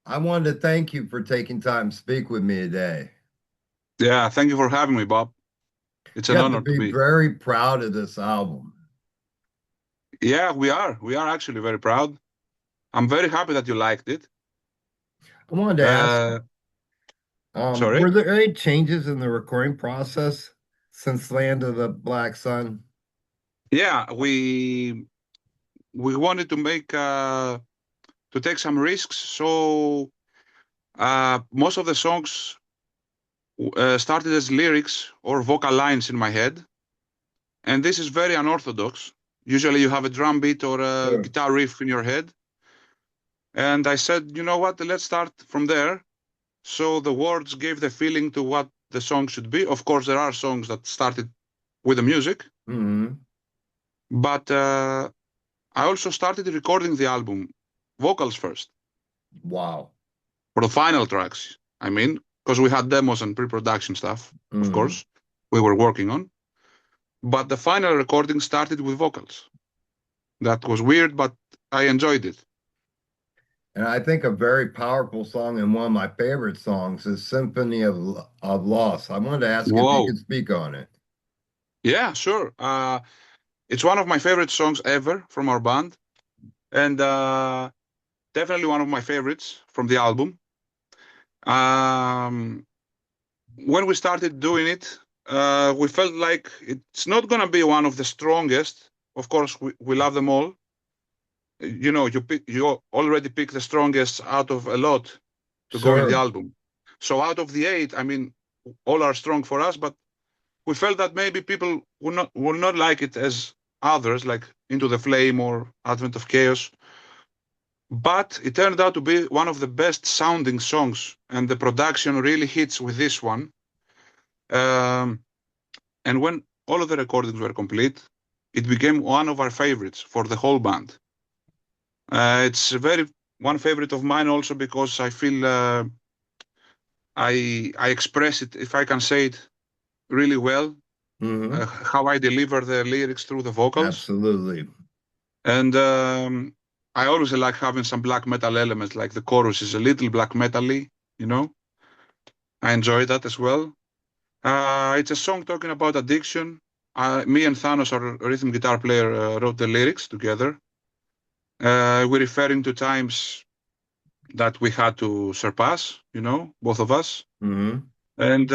I wanted to thank you for taking time to speak with me today. Yeah, thank you for having me, Bob. It's You an have to honor to be be. very proud of this album. Yeah, we are. We are actually very proud. I'm very happy that you liked it. I wanted to ask, Uh, Sorry. were there any changes in the recording process since Land of the Black Sun? Yeah, we wanted to make to take some risks. So most of the songs started as lyrics or vocal lines in my head, and this is very unorthodox. Usually, you have a drum beat or a Sure. guitar riff in your head, and I said, you know what? Let's start from there. So the words gave the feeling to what the song should be. Of course, there are songs that started with the music, Hmm. but I also started recording the album vocals first Wow. for the final tracks. I mean, because we had demos and pre-production stuff, of Hmm. course, we were working on. But the final recording started with vocals. That was weird, but I enjoyed it. And I think a very powerful song and one of my favorite songs is Symphony of Loss. I wanted to ask if you Whoa. could speak on it. Yeah, sure. It's one of my favorite songs ever from our band, and definitely one of my favorites from the album. Um, when we started doing it, we felt like it's not going to be one of the strongest. Of course, we love them all. You already pick the strongest out of a lot to go in the Sure. album. So out of the eight, I mean, all are strong for us, but we felt that maybe people will not like it as others, like Into the Flame or Advent of Chaos. But it turned out to be one of the best sounding songs, and the production really hits with this one. Um, and when all of the recordings were complete, it became one of our favorites for the whole band. It's a very one favorite of mine also because I feel I express it, if I can say it, really well. Hmm. How I deliver the lyrics through the vocals, Absolutely. and I always like having some black metal elements. Like the chorus is a little black metally, you know. I enjoy that as well. It's a song talking about addiction. Me and Thanos, our rhythm guitar player, wrote the lyrics together. We're referring to times that we had to surpass, both of us. Hmm. And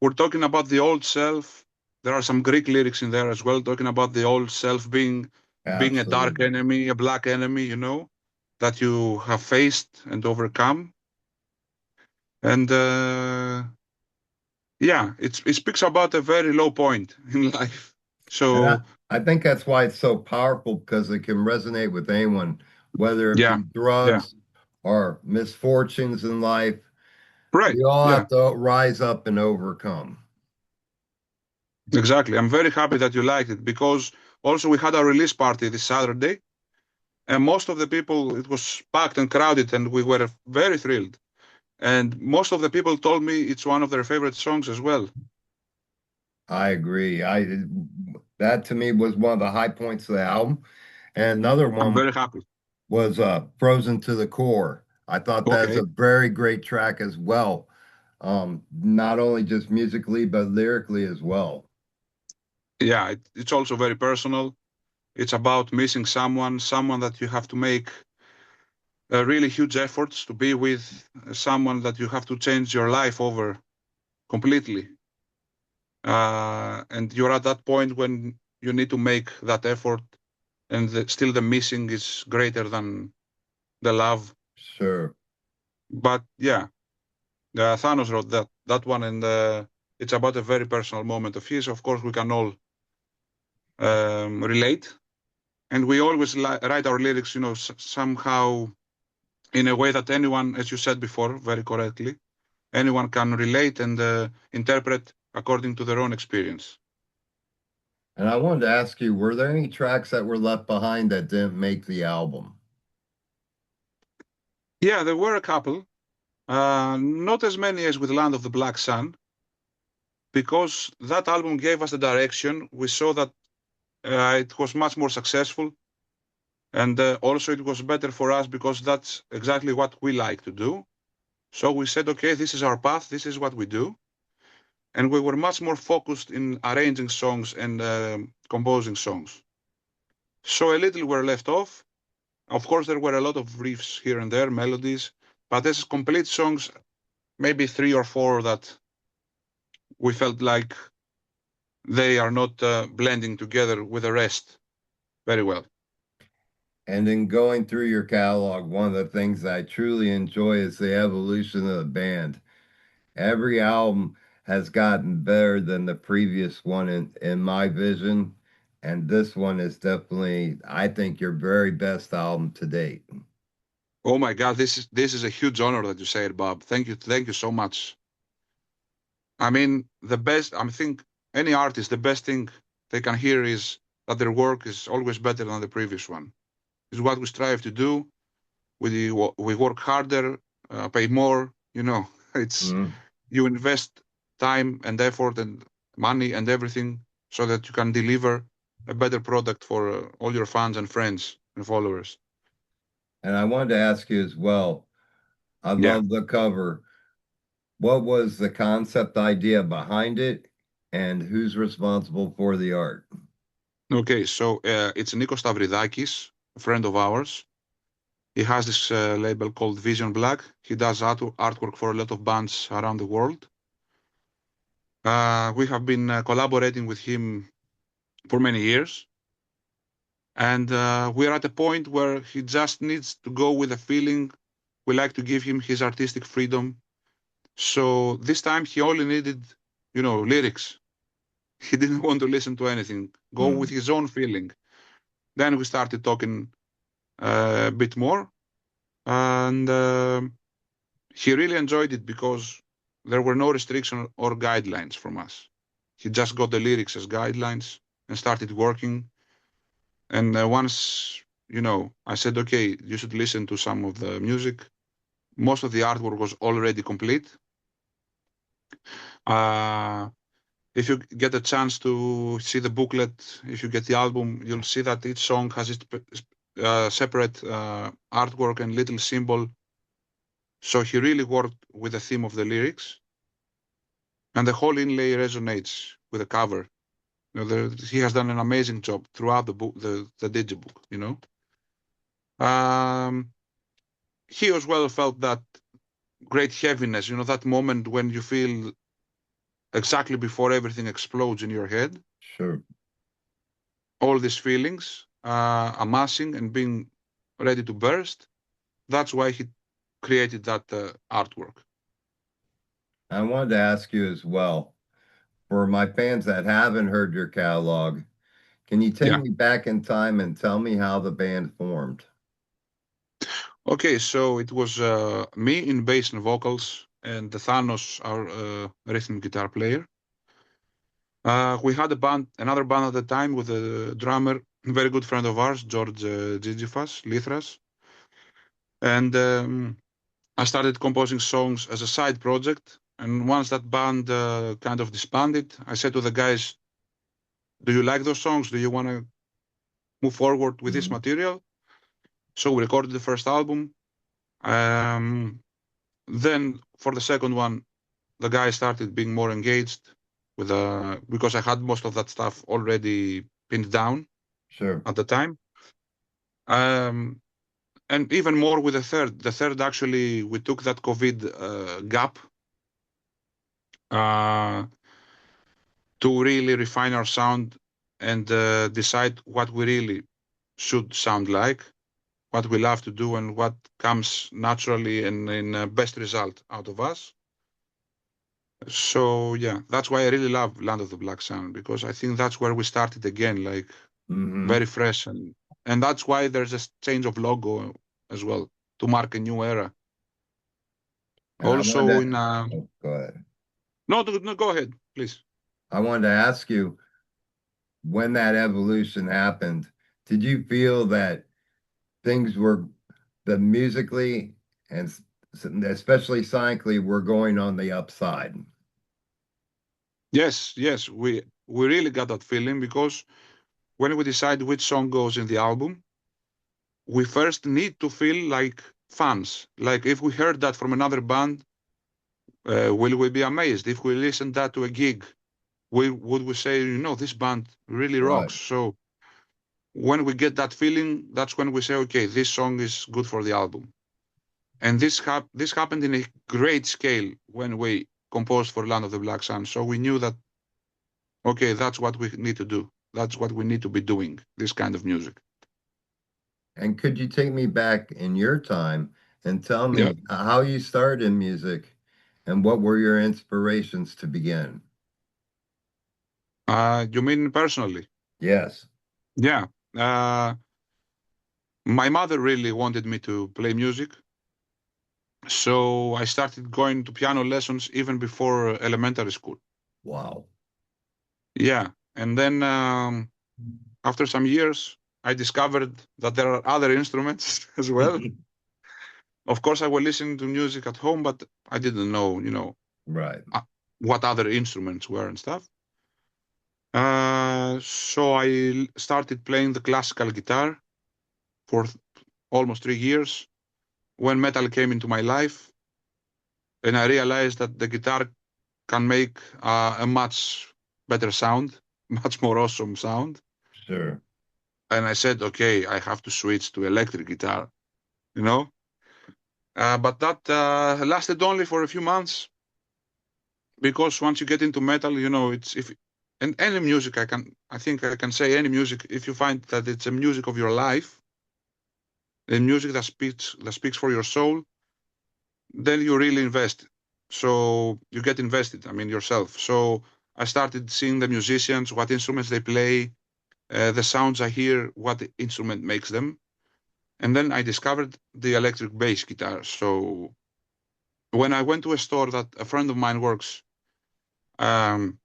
we're talking about the old self. There are some Greek lyrics in there as well, talking about the old self being a dark Absolutely. enemy, a black enemy, that you have faced and overcome. And yeah, it speaks about a very low point in life. And So I think that's why it's so powerful because it can resonate with anyone, whether it yeah, be yeah, drugs or misfortunes in life. right, We all yeah, have to rise up and overcome. exactly. I'm very happy that you liked it because also we had a release party this Saturday, and most of the people it was packed and crowded, and we were very thrilled. And most of the people told me it's one of their favorite songs as well. I agree. I That to me was one of the high points of the album. And another I'm one very happy. was Frozen to the Core. I thought that's a Okay. very great track as well. Not only just musically, but lyrically as well. Yeah, it's also very personal. It's about missing someone that you have to make really huge efforts to be with, someone that you have to change your life over completely. And you're at that point when you need to make that effort, and still the missing is greater than the love. Sure. But yeah, Thanos wrote that one, and it's about a very personal moment of his. Of course, we can all relate, and we always write our lyrics, somehow in a way that anyone, as you said before, very correctly, anyone can relate and interpret according to their own experience. And I wanted to ask you, were there any tracks that were left behind that didn't make the album? Yeah, there were a couple, not as many as with Land of the Black Sun, because that album gave us the direction. We saw that it was much more successful. And also, it was better for us because that's exactly what we like to do. So we said, okay, this is our path, this is what we do. And we were much more focused in arranging songs and composing songs. So a little were left off. Of course, there were a lot of riffs here and there, melodies, but as complete songs, maybe three or four that we felt like they are not blending together with the rest very well. And in going through your catalog, one of the things I truly enjoy is the evolution of the band. Every album has gotten better than the previous one in my vision. And this one is definitely, I think, your very best album to date. Oh my God, this is a huge honor that you say it, Bob. Thank you so much. I mean, the best. I think any artist, the best thing they can hear is that their work is always better than the previous one. Is what we strive to do. We work harder, pay more. It's Mhm. you invest time and effort and money and everything so that you can deliver a better product for all your fans and friends and followers. And I wanted to ask you as well, I Yeah. love the cover. What was the concept idea behind it, and who's responsible for the art? Okay. So it's Nikos Stavridakis, a friend of ours. He has this label called Vision Black. He does artwork for a lot of bands around the world. We have been collaborating with him for many years. And we're at a point where he just needs to go with a feeling. We like to give him his artistic freedom. So this time he only needed, lyrics. He didn't want to listen to anything. Go with Hmm. his own feeling. Then we started talking a bit more, and he really enjoyed it because there were no restrictions or guidelines from us. He just got the lyrics as guidelines and started working. And once, I said, okay, you should listen to some of the music. Most of the artwork was already complete. Uh, if you get a chance to see the booklet, if you get the album, you'll see that each song has its separate artwork and little symbol. So he really worked with the theme of the lyrics, and the whole inlay resonates with the cover. He has done an amazing job throughout the book, the digibook. Um, he as well felt that great heaviness. That moment when you feel exactly before everything explodes in your head, Sure. all these feelings amassing and being ready to burst. That's why he created that artwork. I wanted to ask you as well, for my fans that haven't heard your catalog, can you take Yeah. me back in time and tell me how the band formed? Okay, so it was me in bass and vocals, and the Thanos, our rhythm guitar player. We had another band at the time with a drummer, a very good friend of ours, George Gigifas, Lithras. And I started composing songs as a side project. And once that band kind of disbanded, I said to the guys, do you like those songs? Do you want to move forward with this Mhm. material? So we recorded the first album. Um, then for the second one, the guys started being more engaged with because I had most of that stuff already pinned down Sure. at the time. Um, and even more with the third. The third, actually, we took that COVID gap uh, to really refine our sound and decide what we really should sound like, what we love to do, and what comes naturally and in best result out of us. So yeah, that's why I really love Land of the Black Sun, because I think that's where we started again, like Hmm. very fresh, and that's why there's a change of logo as well to mark a new era. And I wanted Also to, in oh, go ahead. no, no, go ahead, please. I wanted to ask you, when that evolution happened, did you feel that things were the musically and especially sonically were going on the upside? Yes, yes, we really got that feeling because when we decide which song goes in the album, we first need to feel like fans. Like if we heard that from another band, will we be amazed? If we listen that to a gig, would we say, this band really Right. rocks? So when we get that feeling, that's when we say, okay, this song is good for the album. And this happened in a great scale when we composed for Land of the Black Sun. So we knew that, okay, that's what we need to do. That's what we need to be doing, this kind of music. And could you take me back in your time and tell Yeah. me how you started in music and what were your inspirations to begin? You mean personally? Yes. Yeah. Uh, my mother really wanted me to play music. So I started going to piano lessons even before elementary school. Wow. Yeah. And then after some years, I discovered that there are other instruments as well. Of course, I was listening to music at home, but I didn't know, Right. uh, what other instruments were and stuff. So I started playing the classical guitar for almost 3 years when metal came into my life, and I realized that the guitar can make a much better sound, much more awesome sound. Sure. And I said, okay, I have to switch to electric guitar, you know. But that lasted only for a few months because once you get into metal, it's if and any music I think I can say any music if you find that it's a music of your life, a music that speaks for your soul, then you really invest. So you get invested. I mean yourself. So I started seeing the musicians, what instruments they play, the sounds I hear, what the instrument makes them, and then I discovered the electric bass guitar. So when I went to a store that a friend of mine works, um,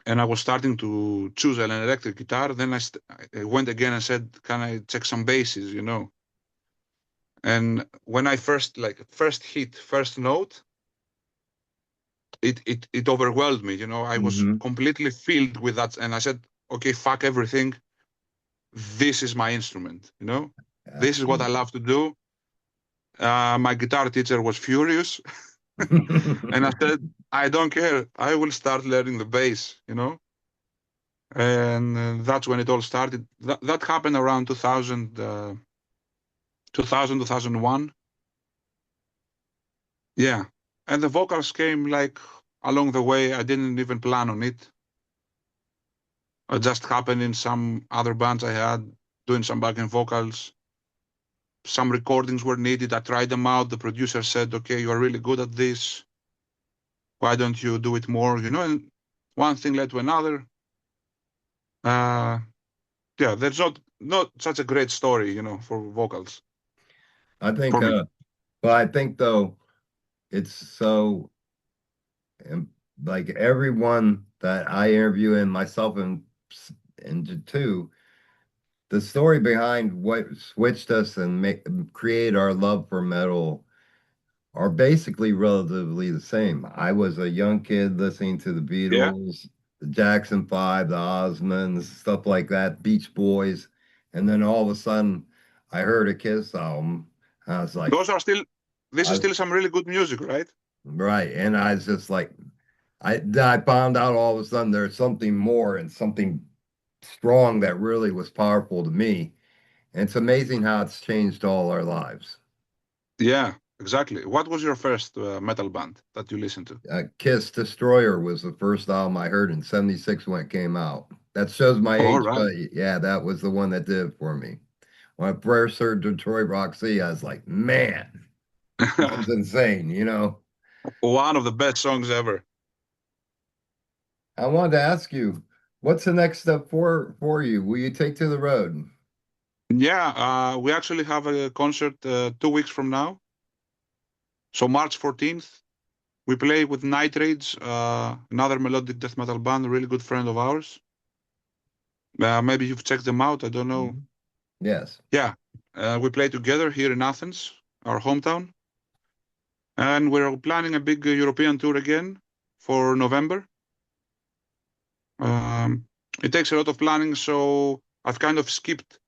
and I was starting to choose an electric guitar, then I went again and said, "Can I check some basses?" And when I first hit first note, it overwhelmed me. I was Hmm. completely filled with that, and I said, "Okay, fuck everything. This is my instrument. This is what I Absolutely. love to do." My guitar teacher was furious, and I said, "I don't care. I will start learning the bass." And that's when it all started. That happened around 2001. Yeah. And the vocals came like along the way. I didn't even plan on it. It just happened in some other bands I had doing some backing vocals. Some recordings were needed. I tried them out. The producer said, okay, you are really good at this. Why don't you do it more? And one thing led to another. Uh, yeah, there's not such a great story, for vocals I think, for me. well, I think though it's so, um, like everyone that I interview and myself and too, the story behind what switched us and create our love for metal are basically relatively the same. I was a young kid listening to the Yeah. Beatles, the Jackson Five, the Osmonds, stuff like that, Beach Boys, and then all of a sudden I heard a Kiss album. I was like, Those are still, this is I still some really good music, right? right, and I was just like, I found out all of a sudden there's something more and something strong that really was powerful to me. And it's amazing how it's changed all our lives. Yeah, exactly. What was your first metal band that you listened to? Kiss Destroyer was the first album I heard in '76 when it came out. That shows my All age, right. but yeah, that was the one that did it for me. When I first heard Detroit Rock City, I was like, man, this is insane. One of the best songs ever. I wanted to ask you, what's the next step for you? Will you take to the road? Yeah, we actually have a concert 2 weeks from now. So March 14th, we play with Night Rage, another melodic death metal band, a really good friend of ours. Maybe you've checked them out. I don't know. Mhm. Yes. Yeah, we play together here in Athens, our hometown. And we're planning a big European tour again for November. Um, it takes a lot of planning, so I've kind of skipped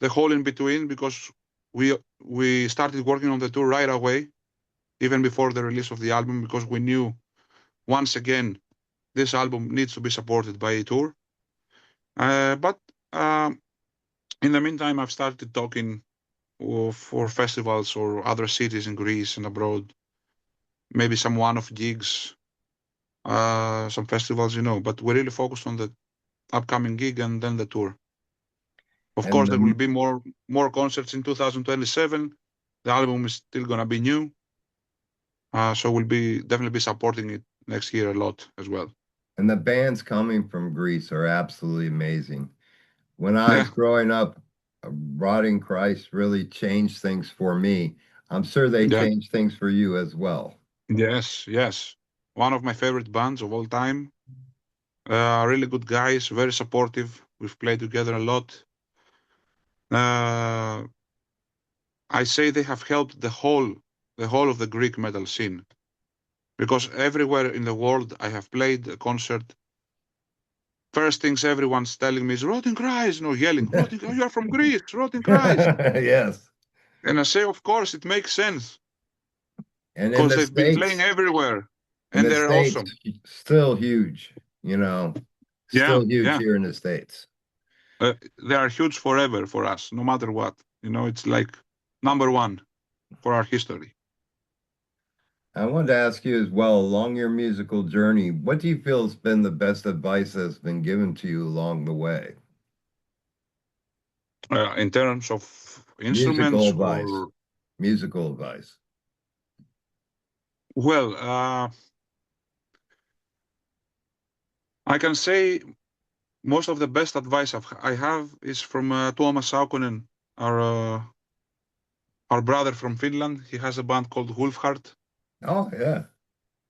the whole in between because we started working on the tour right away, even before the release of the album, because we knew once again this album needs to be supported by a tour. But um, in the meantime, I've started talking for festivals or other cities in Greece and abroad, maybe some one-off gigs, some festivals, But we're really focused on the upcoming gig and then the tour. Of And course, there will the be more concerts in 2027. The album is still gonna be new, so we'll be definitely be supporting it next year a lot as well. and the bands coming from Greece are absolutely amazing. When I Yeah, was growing up, Rotting Christ really changed things for me. I'm sure they yeah, changed things for you as well. yes, yes. One of my favorite bands of all time. Really good guys, very supportive. We've played together a lot. Uh, I say they have helped the whole of the Greek metal scene because everywhere in the world I have played a concert. First things everyone's telling me is "Rotting Christ," no yelling, "Rotting, oh, you are from Greece, Rotting Christ," Yes. and I say, of course, it makes sense And because they've been playing everywhere, In and the they're States, awesome. still huge, you know, Yeah, still huge yeah, here in the States. they are huge forever for us, no matter what. It's like number one for our history. I wanted to ask you as well, along your musical journey, what do you feel has been the best advice that's been given to you along the way? In terms of Musical instruments advice. or Musical advice. well, I can say most of the best advice I have is from Tuomas Saukonen, our brother from Finland. He has a band called Wolfheart. Oh, yeah.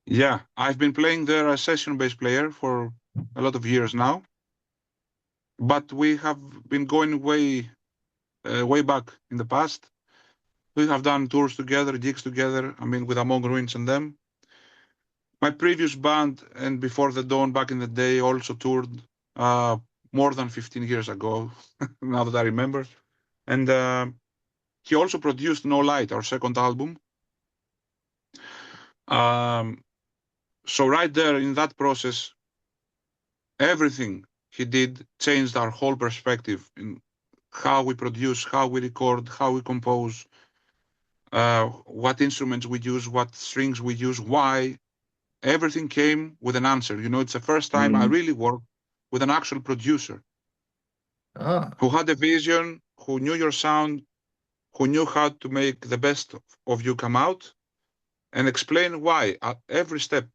Yeah, I've been playing there as session bass player for a lot of years now, but we have been going way back in the past. We have done tours together, gigs together. I mean, with AmongRuins and them. My previous band and Before the Dawn back in the day also toured uh, more than 15 years ago, now that I remember. And he also produced No Light, our second album. Um, so right there in that process, everything he did changed our whole perspective in how we produce, how we record, how we compose, what instruments we use, what strings we use, why. Everything came with an answer. It's the first time I Mm. really worked with an actual producer Ah, who had a vision, who knew your sound, who knew how to make the best of you come out, and explain why at every step,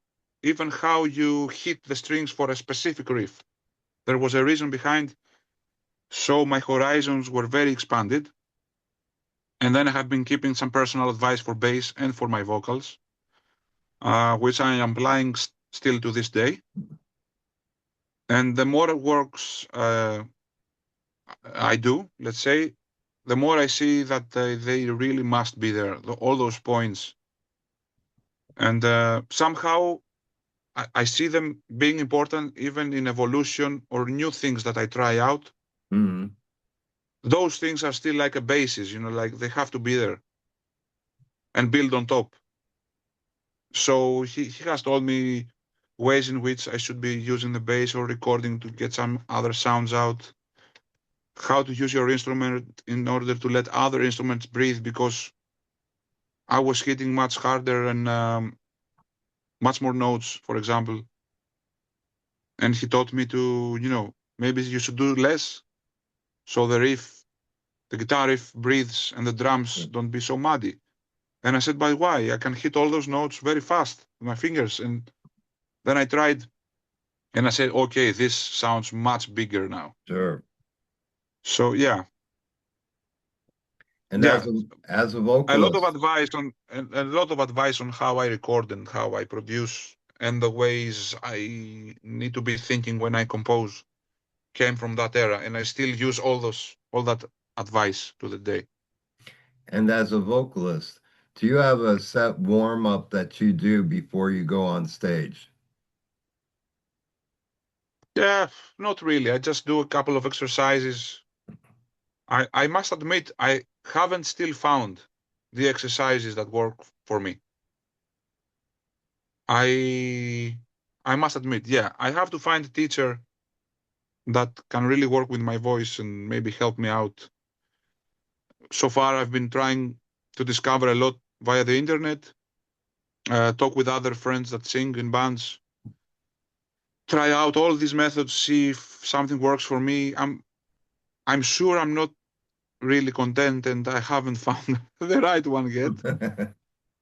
even how you hit the strings for a specific riff. There was a reason behind, so my horizons were very expanded. And then I have been keeping some personal advice for bass and for my vocals, which I am applying still to this day. And the more works I do, let's say, the more I see that they really must be there, all those points. And somehow I see them being important even in evolution or new things that I try out. mm. Those things are still like a basis, like they have to be there and build on top. So he has told me ways in which I should be using the bass or recording to get some other sounds out, how to use your instrument in order to let other instruments breathe because I was hitting much harder and much more notes, for example. And he taught me to, maybe you should do less so the guitar riff breathes and the drums don't be so muddy. And I said, but why? I can hit all those notes very fast with my fingers. And then I tried and I said, okay, this sounds much bigger now. Sure. So yeah, And yeah, as a a lot of vocalist, advice on and a lot of advice on how I record and how I produce and the ways I need to be thinking when I compose came from that era, and I still use all that advice to the day. do you have a set warm up that you do before you go on stage? Yeah, not really. I just do a couple of exercises. I must admit, haven't still found the exercises that work for me. I I must admit, yeah, I have to find a teacher that can really work with my voice and maybe help me out. So far, I've been trying to discover a lot via the internet, talk with other friends that sing in bands, try out all these methods, see if something works for me. I'm sure I'm not really content and I haven't found the right one yet.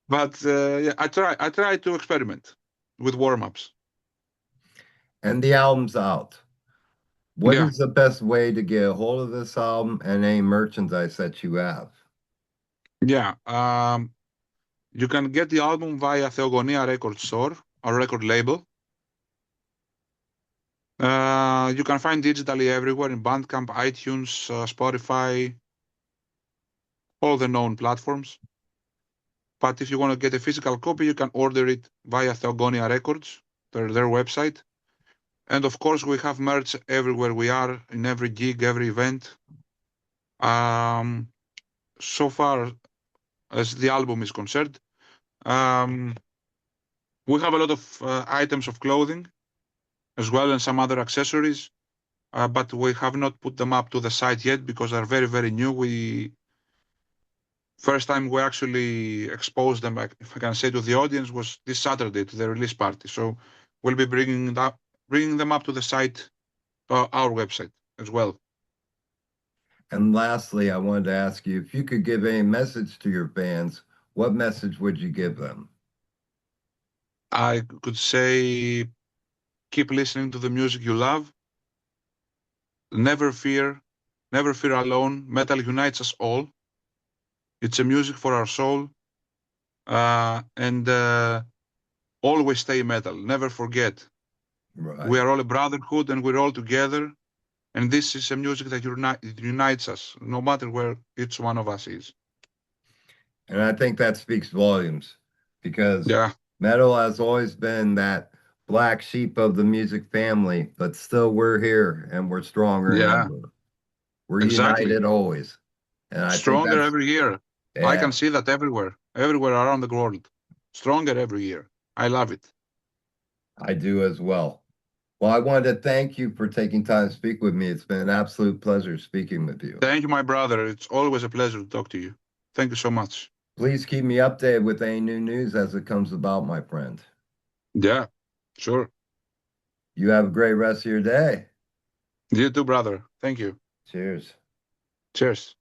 But yeah, I try to experiment with warm-ups. And the album's out. What Yeah, is the best way to get a hold of this album and any merchandise that you have? yeah. You can get the album via Theogonia Record Store, our record label. You can find digitally everywhere in Bandcamp, iTunes, Spotify, all the known platforms. But if you want to get a physical copy, you can order it via Theogonia Records, their website. And of course, we have merch everywhere we are, in every gig, every event. Um, so far as the album is concerned, um, we have a lot of items of clothing as well and some other accessories, but we have not put them up to the site yet because they're very, very new. We first time we actually exposed them, if I can say, to the audience was this Saturday to the release party. So we'll be bringing them up to the site, our website as well. And lastly, I wanted to ask you if you could give a message to your fans, what message would you give them? I could say keep listening to the music you love. Never fear, never fear alone. Metal unites us all. It's a music for our soul, and always stay metal. Never forget. We Right. are all a brotherhood, and we're all together. And this is a music that unites us, no matter where each one of us is. And I think that speaks volumes because Yeah, metal has always been that black sheep of the music family, but still we're here and we're stronger than yeah, ever. We're exactly. united always. And I think Stronger that's, every year. I yeah, can see that everywhere around the world. Stronger every year. I love it. I do as well. Well, I wanted to thank you for taking time to speak with me. It's been an absolute pleasure speaking with you. Thank you, my brother. It's always a pleasure to talk to you. Thank you so much. Please keep me updated with any new news as it comes about, my friend. Yeah, sure. You have a great rest of your day. You too, brother. Thank you. Cheers. Cheers.